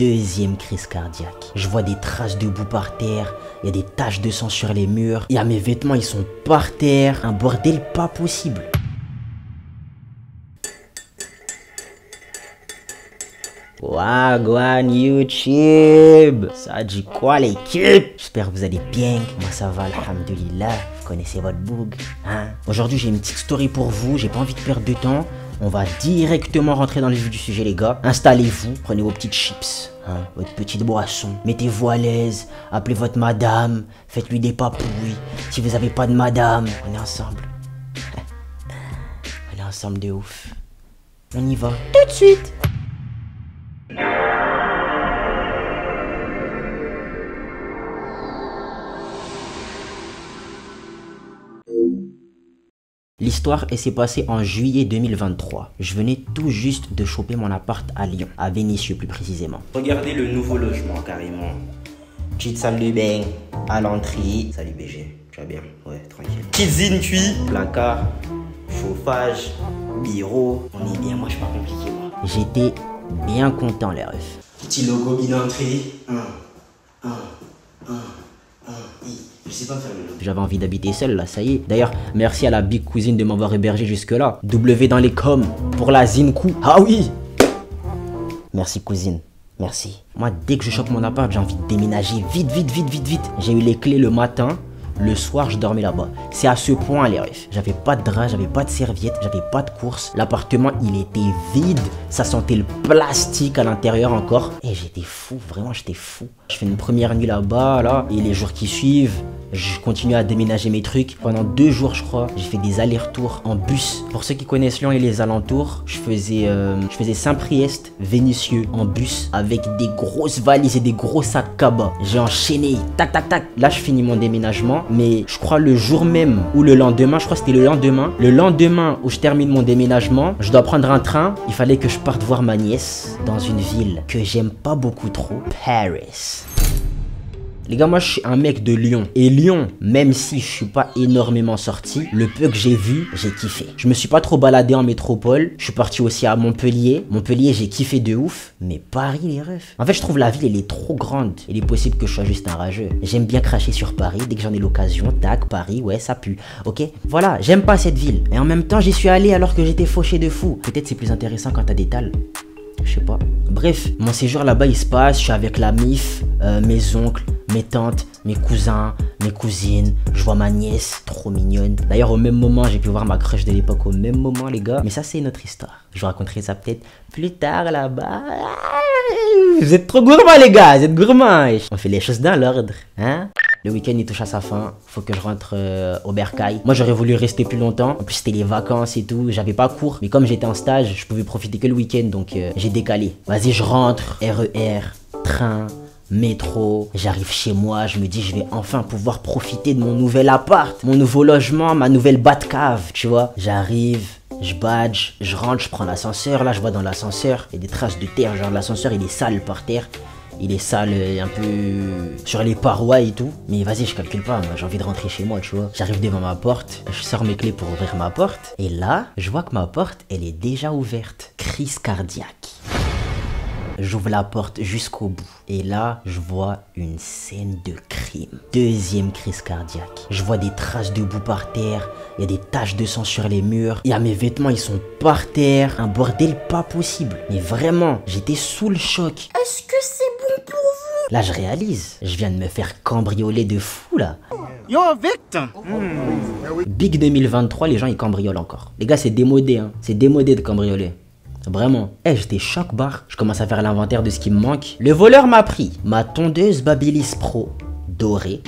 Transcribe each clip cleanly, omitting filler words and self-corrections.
Deuxième crise cardiaque. Je vois des traces de boue par terre. Il y a des taches de sang sur les murs. Il y a mes vêtements, ils sont par terre. Un bordel pas possible. Wagwan YouTube. Ça dit quoi l'équipe? J'espère que vous allez bien. Moi ça va, alhamdoulilah. Vous connaissez votre boug, hein? Aujourd'hui j'ai une petite story pour vous. J'ai pas envie de perdre de temps. On va directement rentrer dans le vif du sujet les gars. Installez-vous, prenez vos petites chips, hein, votre petite boisson. Mettez-vous à l'aise, appelez votre madame, faites-lui des papouilles. Si vous avez pas de madame, on est ensemble. On est ensemble de ouf. On y va tout de suite. L'histoire s'est passée en juillet 2023. Je venais tout juste de choper mon appart à Lyon, à Vénissieux plus précisément. Regardez le nouveau logement carrément. Petite salle de bain à l'entrée. Salut BG, tu vas bien? Ouais, tranquille. Cuisine cuit, placard, chauffage, bureau. On est bien, moi je suis pas compliqué moi. J'étais bien content les refs. Petit logo d'entrée. Je sais pas faire le logo. J'avais envie d'habiter seul là, ça y est. D'ailleurs, merci à la big cousine de m'avoir hébergé jusque là. W dans les coms pour la Zinkou. Ah oui. Merci cousine, merci. Moi dès que je chope mon appart, j'ai envie de déménager vite. J'ai eu les clés le matin. Le soir, je dormais là-bas. C'est à ce point, les refs. J'avais pas de drap, j'avais pas de serviette, j'avais pas de course. L'appartement, il était vide. Ça sentait le plastique à l'intérieur encore. Et j'étais fou, vraiment, j'étais fou. Je fais une première nuit là-bas, là. Et les jours qui suivent, je continue à déménager mes trucs. Pendant 2 jours, je crois, j'ai fait des allers-retours en bus. Pour ceux qui connaissent Lyon et les alentours, je faisais Saint-Priest, Vénissieux en bus avec des grosses valises et des gros sacs cabas. J'ai enchaîné, tac. Là, je finis mon déménagement. Mais je crois le jour même ou le lendemain, je crois que c'était le lendemain. Le lendemain où je termine mon déménagement, je dois prendre un train. Il fallait que je parte voir ma nièce dans une ville que j'aime pas beaucoup trop, Paris. Les gars, moi je suis un mec de Lyon. Et Lyon, même si je suis pas énormément sorti, le peu que j'ai vu, j'ai kiffé. Je me suis pas trop baladé en métropole. Je suis parti aussi à Montpellier. Montpellier, j'ai kiffé de ouf. Mais Paris, les refs. En fait, je trouve la ville, elle est trop grande. Il est possible que je sois juste un rageux. J'aime bien cracher sur Paris. Dès que j'en ai l'occasion, tac, Paris, ouais, ça pue. Ok? Voilà, j'aime pas cette ville. Et en même temps, j'y suis allé alors que j'étais fauché de fou. Peut-être c'est plus intéressant quand t'as des tales. Je sais pas. Bref, mon séjour là-bas il se passe, je suis avec la MIF, mes oncles, mes tantes, mes cousins, mes cousines, je vois ma nièce, trop mignonne. D'ailleurs au même moment, j'ai pu voir ma crush de l'époque au même moment les gars. Mais ça c'est notre histoire. Je vous raconterai ça peut-être plus tard là-bas. Vous êtes trop gourmands les gars, vous êtes gourmands. On fait les choses dans l'ordre, hein? Le week-end il touche à sa fin, faut que je rentre au Bercail. Moi j'aurais voulu rester plus longtemps, en plus c'était les vacances et tout, j'avais pas cours. Mais comme j'étais en stage, je pouvais profiter que le week-end, donc j'ai décalé. Vas-y je rentre, RER, train, métro, j'arrive chez moi, je me dis je vais enfin pouvoir profiter de mon nouvel appart, mon nouveau logement, ma nouvelle Batcave, tu vois. J'arrive, je badge, je rentre, je prends l'ascenseur, là je vois dans l'ascenseur, il y a des traces de terre, genre l'ascenseur il est sale par terre. Il est sale un peu sur les parois et tout. Mais vas-y, je calcule pas, moi j'ai envie de rentrer chez moi, tu vois. J'arrive devant ma porte, je sors mes clés pour ouvrir ma porte. Et là, je vois que ma porte, elle est déjà ouverte. Crise cardiaque. J'ouvre la porte jusqu'au bout. Et là, je vois une scène de crime. Deuxième crise cardiaque. Je vois des traces de boue par terre. Il y a des taches de sang sur les murs. Il y a mes vêtements, ils sont par terre. Un bordel pas possible. Mais vraiment, j'étais sous le choc. Est-ce que c'est bon pour vous? Là, je réalise. Je viens de me faire cambrioler de fou, là. Yo, victim! Big 2023, les gens, ils cambriolent encore. Les gars, c'est démodé, hein. C'est démodé de cambrioler. Vraiment. J'étais choc barre. Je commence à faire l'inventaire de ce qui me manque. Le voleur m'a pris ma tondeuse Babyliss Pro dorée,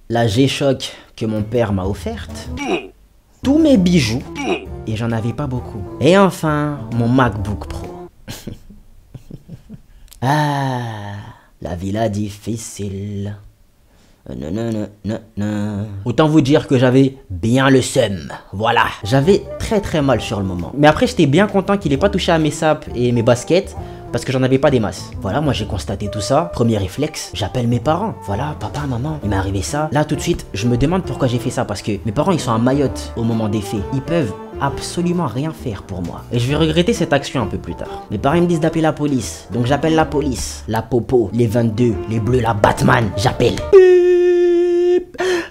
la G-Shock que mon père m'a offerte, tous mes bijoux, et j'en avais pas beaucoup. Et enfin, mon MacBook Pro. Ah, la villa difficile. Autant vous dire que j'avais bien le seum. Voilà. J'avais très mal sur le moment. Mais après j'étais bien content qu'il ait pas touché à mes sapes et mes baskets. Parce que j'en avais pas des masses. Voilà, moi j'ai constaté tout ça. Premier réflexe, j'appelle mes parents. Voilà, papa, maman, il m'est arrivé ça. Là tout de suite, je me demande pourquoi j'ai fait ça. Parce que mes parents ils sont à Mayotte au moment des faits. Ils peuvent absolument rien faire pour moi. Et je vais regretter cette action un peu plus tard. Mes parents me disent d'appeler la police. Donc j'appelle la police. La Popo, les 22, les Bleus, la Batman. J'appelle.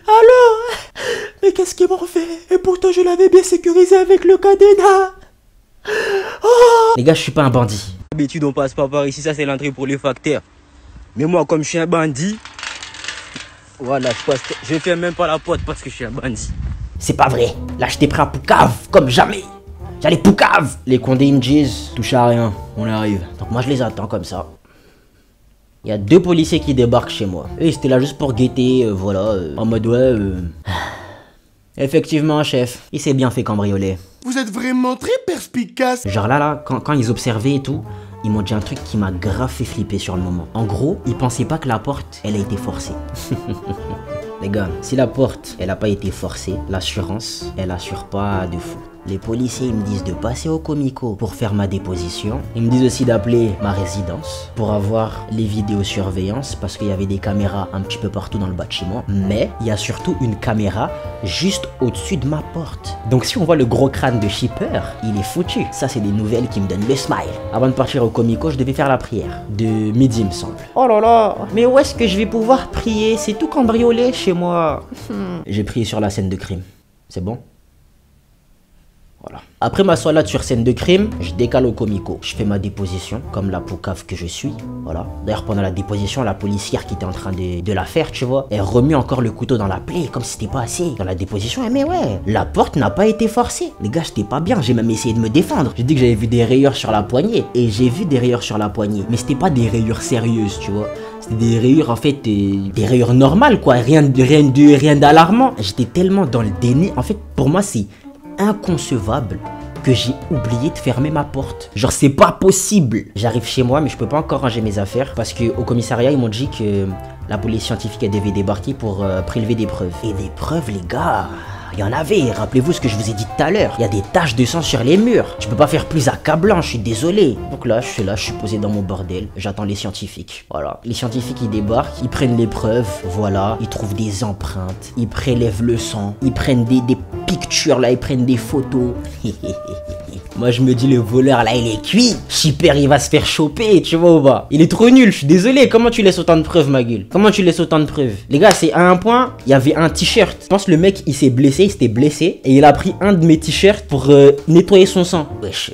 Alors, mais qu'est-ce qu'ils m'ont fait? Et pourtant je l'avais bien sécurisé avec le cadenas. Oh. Les gars, je suis pas un bandit. D'habitude on passe pas par ici, ça c'est l'entrée pour les facteurs. Mais moi comme je suis un bandit, voilà, je fais même pas la porte parce que je suis un bandit. C'est pas vrai. Là, je t'ai pris à Poucave, comme jamais. J'allais Poucave. Les Condés, ils me disent, touche à rien, on arrive. Donc moi, je les attends comme ça. Il y a 2 policiers qui débarquent chez moi. Eux, ils étaient là juste pour guetter, voilà, en mode ouais. Effectivement, chef, il s'est bien fait cambrioler. Vous êtes vraiment très perspicace. Genre là, quand ils observaient et tout, ils m'ont dit un truc qui m'a grave fait flipper sur le moment. En gros, ils pensaient pas que la porte, elle a été forcée. Les gars, si la porte, elle a pas été forcée, l'assurance, elle assure pas de fou. Les policiers, ils me disent de passer au Comico pour faire ma déposition. Ils me disent aussi d'appeler ma résidence pour avoir les vidéosurveillances parce qu'il y avait des caméras un petit peu partout dans le bâtiment. Mais il y a surtout une caméra juste au-dessus de ma porte. Donc si on voit le gros crâne de Shipper, il est foutu. Ça, c'est des nouvelles qui me donnent le smile. Avant de partir au Comico, je devais faire la prière. De midi, il me semble. Oh là là, mais où est-ce que je vais pouvoir prier? C'est tout cambriolé chez moi. J'ai prié sur la scène de crime. C'est bon? Voilà. Après ma soirée sur scène de crime, je décale au Comico. Je fais ma déposition, comme la poucave que je suis. Voilà. D'ailleurs, pendant la déposition, la policière qui était en train de la faire, tu vois, elle remue encore le couteau dans la plaie, comme si c'était pas assez. Dans la déposition, elle met ouais, la porte n'a pas été forcée. Les gars, j'étais pas bien, j'ai même essayé de me défendre. J'ai dit que j'avais vu des rayures sur la poignée. Et j'ai vu des rayures sur la poignée. Mais c'était pas des rayures sérieuses, tu vois. C'était des rayures, en fait, des rayures normales, quoi. Rien d'alarmant. J'étais tellement dans le déni. En fait, pour moi, c'est inconcevable que j'ai oublié de fermer ma porte. Genre, c'est pas possible. J'arrive chez moi, mais je peux pas encore ranger mes affaires parce que au commissariat, ils m'ont dit que la police scientifique elle devait débarquer pour prélever des preuves. Et des preuves, les gars, il y en avait. Rappelez-vous ce que je vous ai dit tout à l'heure. Il y a des taches de sang sur les murs. Je peux pas faire plus accablant, je suis désolé. Donc là, je suis posé dans mon bordel. J'attends les scientifiques. Voilà. Les scientifiques, ils débarquent, ils prennent les preuves. Voilà. Ils trouvent des empreintes. Ils prélèvent le sang. Ils prennent des pictures, là. Ils prennent des photos. Moi, je me dis, le voleur, là, il est cuit. Shipper, il va se faire choper, tu vois ou pas? Il est trop nul, je suis désolé. Comment tu laisses autant de preuves, ma gueule? Comment tu laisses autant de preuves? Les gars, c'est à un point, il y avait un t-shirt. Je pense que le mec, il s'est blessé, il s'était blessé. Et il a pris un de mes t-shirts pour nettoyer son sang. Wesh.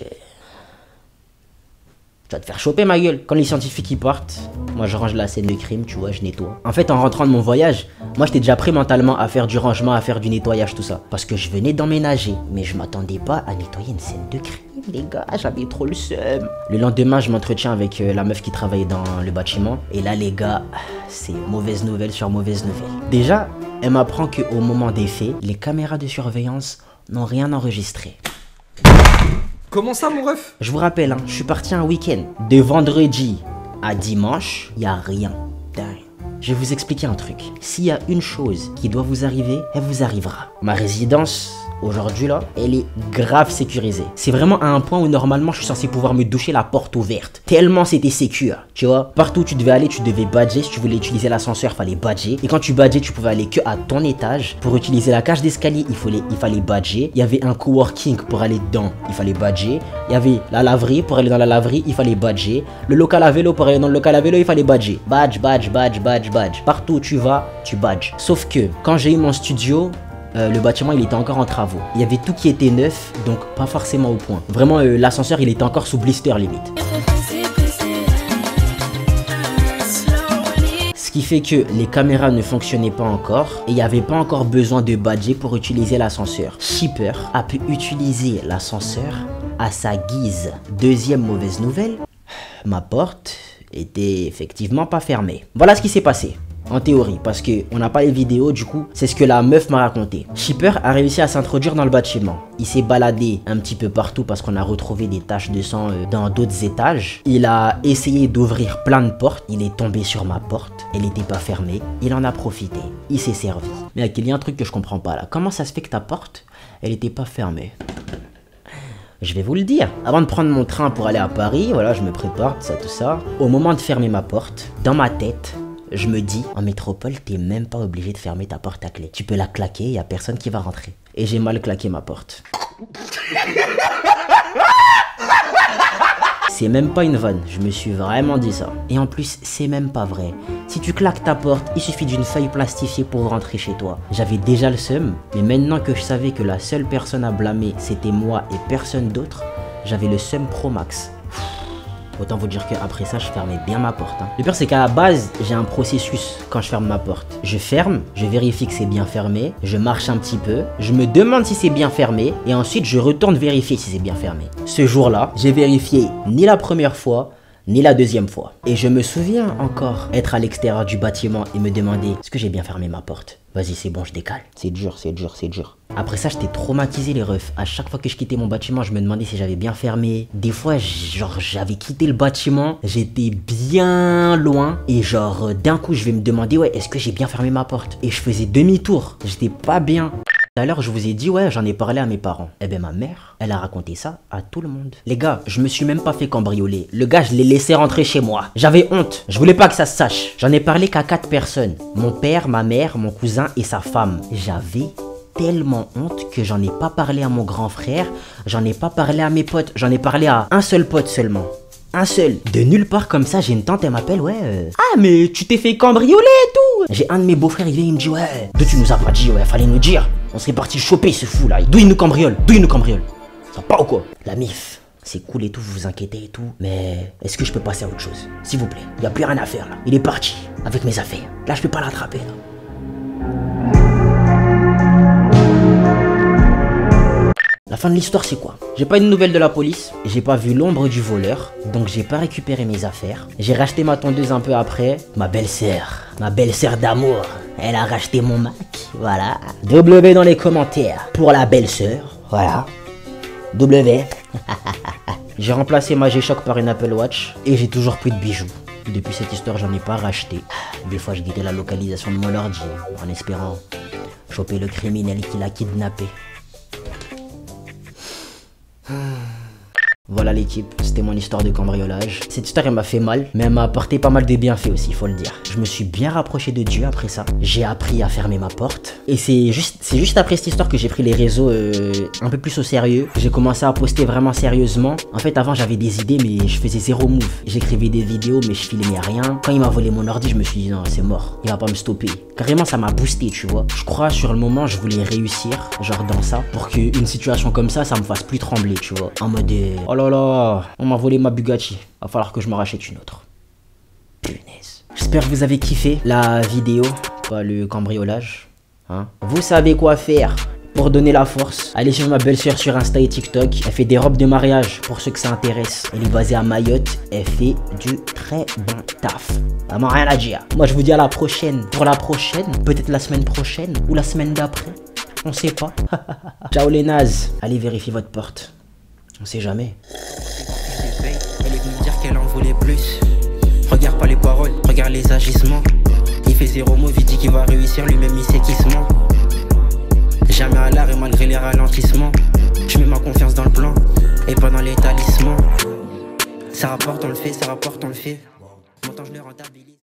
Tu vas te faire choper, ma gueule. Quand les scientifiques ils partent, moi je range la scène de crime, tu vois, je nettoie. En fait, en rentrant de mon voyage, moi j'étais déjà prêt mentalement à faire du rangement, à faire du nettoyage, tout ça. Parce que je venais d'emménager. Mais je m'attendais pas à nettoyer une scène de crime, les gars. J'avais trop le seum. Le lendemain, je m'entretiens avec la meuf qui travaillait dans le bâtiment. Et là, les gars, c'est mauvaise nouvelle sur mauvaise nouvelle. Déjà, elle m'apprend qu'au moment des faits, les caméras de surveillance n'ont rien enregistré. Comment ça, mon ref? Je vous rappelle, hein, je suis parti un week-end. De vendredi à dimanche, il n'y a rien. Je vais vous expliquer un truc. S'il y a une chose qui doit vous arriver, elle vous arrivera. Ma résidence, aujourd'hui là, elle est grave sécurisée. C'est vraiment à un point où normalement je suis censé pouvoir me doucher la porte ouverte. Tellement c'était sécure, tu vois. Partout où tu devais aller, tu devais badger. Si tu voulais utiliser l'ascenseur, fallait badger. Et quand tu badgeais, tu pouvais aller que à ton étage. Pour utiliser la cage d'escalier, il fallait badger. Il y avait un coworking pour aller dedans, il fallait badger. Il y avait la laverie, pour aller dans la laverie, il fallait badger. Le local à vélo, pour aller dans le local à vélo, il fallait badger. Badge. Partout où tu vas, tu badges. Sauf que quand j'ai eu mon studio, le bâtiment il était encore en travaux. Il y avait tout qui était neuf, donc pas forcément au point. Vraiment l'ascenseur il était encore sous blister limite. Ce qui fait que les caméras ne fonctionnaient pas encore et il n'y avait pas encore besoin de badger pour utiliser l'ascenseur. Shipper a pu utiliser l'ascenseur à sa guise. Deuxième mauvaise nouvelle, ma porte était effectivement pas fermée. Voilà ce qui s'est passé. En théorie, parce qu'on n'a pas les vidéos, du coup, c'est ce que la meuf m'a raconté. Shipper a réussi à s'introduire dans le bâtiment. Il s'est baladé un petit peu partout parce qu'on a retrouvé des taches de sang dans d'autres étages. Il a essayé d'ouvrir plein de portes. Il est tombé sur ma porte. Elle n'était pas fermée. Il en a profité. Il s'est servi. Mais il y a un truc que je comprends pas là. Comment ça se fait que ta porte, elle n'était pas fermée? Je vais vous le dire. Avant de prendre mon train pour aller à Paris, voilà, je me prépare, tout ça. Au moment de fermer ma porte, dans ma tête, je me dis, en métropole, t'es même pas obligé de fermer ta porte à clé. Tu peux la claquer, y a personne qui va rentrer. Et j'ai mal claqué ma porte. C'est même pas une vanne, je me suis vraiment dit ça. Et en plus, c'est même pas vrai. Si tu claques ta porte, il suffit d'une feuille plastifiée pour rentrer chez toi. J'avais déjà le seum, mais maintenant que je savais que la seule personne à blâmer, c'était moi et personne d'autre, j'avais le seum pro max. Autant vous dire qu'après ça, je fermais bien ma porte. Hein. Le pire, c'est qu'à la base, j'ai un processus quand je ferme ma porte. Je ferme, je vérifie que c'est bien fermé, je marche un petit peu, je me demande si c'est bien fermé, et ensuite, je retourne vérifier si c'est bien fermé. Ce jour-là, j'ai vérifié ni la première fois, ni la deuxième fois. Et je me souviens encore être à l'extérieur du bâtiment et me demander, est-ce que j'ai bien fermé ma porte? Vas-y, c'est bon, je décale. C'est dur, c'est dur, c'est dur. Après ça, j'étais traumatisé les refs. À chaque fois que je quittais mon bâtiment, je me demandais si j'avais bien fermé. Des fois, genre, j'avais quitté le bâtiment, j'étais bien loin. Et genre, d'un coup, je vais me demander, ouais, est-ce que j'ai bien fermé ma porte? Et je faisais demi-tour. J'étais pas bien. Tout à l'heure, je vous ai dit, ouais, j'en ai parlé à mes parents. Eh ben, ma mère, elle a raconté ça à tout le monde. Les gars, je me suis même pas fait cambrioler. Le gars, je l'ai laissé rentrer chez moi. J'avais honte. Je voulais pas que ça se sache. J'en ai parlé qu'à 4 personnes. Mon père, ma mère, mon cousin et sa femme. J'avais tellement honte que j'en ai pas parlé à mon grand frère. J'en ai pas parlé à mes potes. J'en ai parlé à un seul pote seulement. Un seul. De nulle part comme ça, j'ai une tante, elle m'appelle, ouais. Ah, mais tu t'es fait cambrioler et tout. J'ai un de mes beaux-frères, il vient, il me dit, ouais. D'où tu nous as pas dit, ouais, fallait nous dire. On serait parti choper ce fou là. D'où il nous cambriole? D'où il nous cambriole? Ça part ou quoi? La mif, c'est cool et tout, vous vous inquiétez et tout. Mais est-ce que je peux passer à autre chose? S'il vous plaît. Y a plus rien à faire là. Il est parti avec mes affaires. Là, je peux pas l'attraper là. La fin de l'histoire, c'est quoi? J'ai pas eu de nouvelles de la police, j'ai pas vu l'ombre du voleur, donc j'ai pas récupéré mes affaires. J'ai racheté ma tondeuse un peu après. Ma belle-sœur d'amour, elle a racheté mon Mac, voilà. W dans les commentaires pour la belle-sœur, voilà. W. J'ai remplacé ma G-Shock par une Apple Watch et j'ai toujours plus de bijoux. Depuis cette histoire, j'en ai pas racheté. Des fois, je guettais la localisation de mon ordi en espérant choper le criminel qui l'a kidnappé. Voilà l'équipe, c'était mon histoire de cambriolage. Cette histoire elle m'a fait mal, mais elle m'a apporté pas mal de bienfaits aussi, faut le dire. Je me suis bien rapproché de Dieu après ça. J'ai appris à fermer ma porte. Et c'est juste après cette histoire que j'ai pris les réseaux un peu plus au sérieux. J'ai commencé à poster vraiment sérieusement. En fait avant j'avais des idées mais je faisais zéro move. J'écrivais des vidéos mais je filmais rien. Quand il m'a volé mon ordi je me suis dit non c'est mort, il va pas me stopper. Carrément ça m'a boosté tu vois. Je crois sur le moment je voulais réussir genre dans ça pour qu'une situation comme ça me fasse plus trembler tu vois. En mode oh là là, on m'a volé ma Bugatti. Va falloir que je me rachète une autre. Punaise. J'espère que vous avez kiffé la vidéo, pas le cambriolage. Hein. Vous savez quoi faire pour donner la force. Allez suivre ma belle-sœur sur Insta et TikTok. Elle fait des robes de mariage pour ceux que ça intéresse. Elle est basée à Mayotte. Elle fait du très bon taf. Vraiment rien à dire. Moi je vous dis à la prochaine. Pour la prochaine, peut-être la semaine prochaine ou la semaine d'après. On sait pas. Ciao les nazes. Allez vérifier votre porte. On sait jamais. Elle est venue dire qu'elle en voulait plus. Regarde pas les paroles, regarde les agissements. Il fait zéro move, il dit qu'il va réussir, lui-même il sait qu'il se ment. Jamais à l'arrêt malgré les ralentissements. Je mets ma confiance dans le plan et pas dans les talismans. Ça rapporte, on le fait, ça rapporte, on le fait. Montant je le rentabilise.